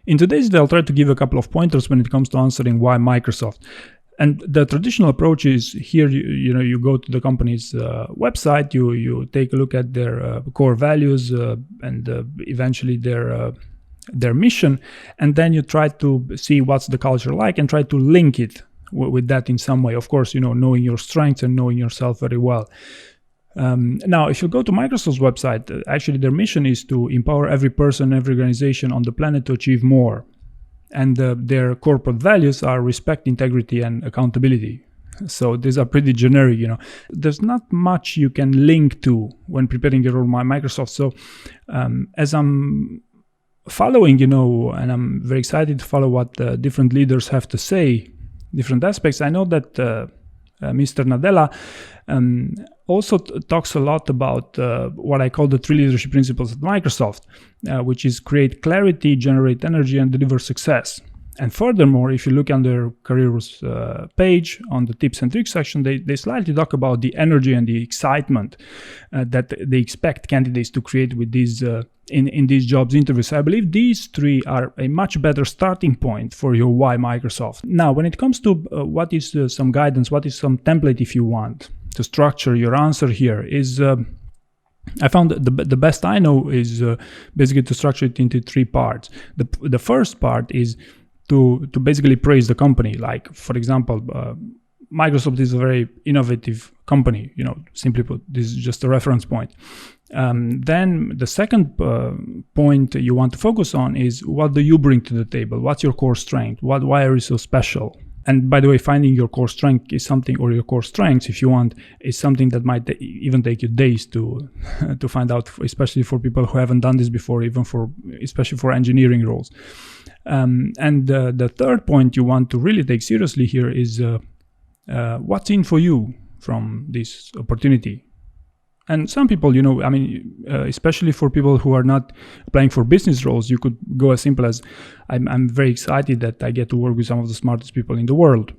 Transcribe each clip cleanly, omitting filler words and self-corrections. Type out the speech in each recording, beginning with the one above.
In today's video, I'll try to give a couple of pointers when it comes to answering why Microsoft. And the traditional approach is here, you go to the company's website, you take a look at their core values and eventually their mission, and then you try to see what's the culture like and try to link it with that in some way. Of course, knowing your strengths and knowing yourself very well. Now, if you go to Microsoft's website, actually their mission is to empower every person, every organization on the planet to achieve more. And their corporate values are respect, integrity, and accountability. So these are pretty generic, There's not much you can link to when preparing your role by Microsoft. So as I'm following, and I'm very excited to follow what different leaders have to say, different aspects, I know that Mr. Nadella also talks a lot about what I call the 3 leadership principles at Microsoft, which is create clarity, generate energy, and deliver success. And furthermore, if you look on their careers page on the tips and tricks section, they slightly talk about the energy and the excitement that they expect candidates to create with these in these jobs interviews. I believe these 3 are a much better starting point for your why Microsoft. Now, when it comes to what is some guidance, what is some template if you want to structure your answer here is I found that the best I know is basically to structure it into 3 parts. The first part is to basically praise the company. Like, for example, Microsoft is a very innovative company, simply put. This is just a reference point. Then the second point you want to focus on is what do you bring to the table? What's your core strength? Why are you so special? And by the way, finding your core strength is something, or your core strengths, if you want, is something that might even take you days to to find out, especially for people who haven't done this before, especially for engineering roles. And the third point you want to really take seriously here is what's in for you from this opportunity. And some people, especially for people who are not applying for business roles, you could go as simple as, I'm very excited that I get to work with some of the smartest people in the world.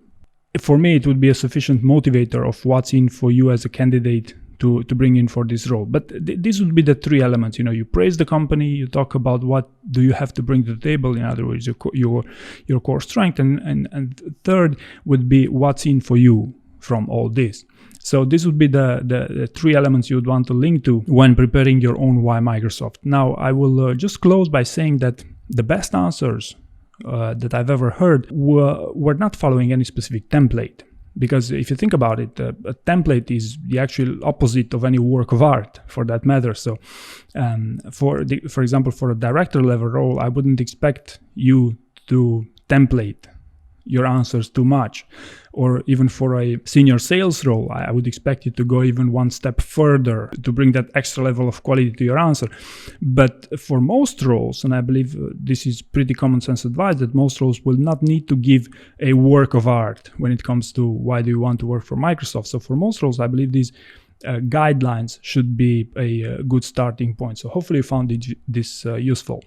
For me, it would be a sufficient motivator of what's in for you as a candidate to bring in for this role. But these would be the 3 elements. You praise the company, you talk about what do you have to bring to the table, in other words, your core strength, and third would be what's in for you from all this. So this would be the 3 elements you would want to link to when preparing your own why Microsoft. Now, I will just close by saying that the best answers that I've ever heard were not following any specific template. Because if you think about it, a template is the actual opposite of any work of art, for that matter. So, for example, for a director level role, I wouldn't expect you to template your answers too much. Or even for a senior sales role, I would expect you to go even one step further to bring that extra level of quality to your answer. But for most roles, and I believe this is pretty common sense advice, that most roles will not need to give a work of art when it comes to why do you want to work for Microsoft. So for most roles, I believe these guidelines should be a good starting point. So hopefully you found this useful.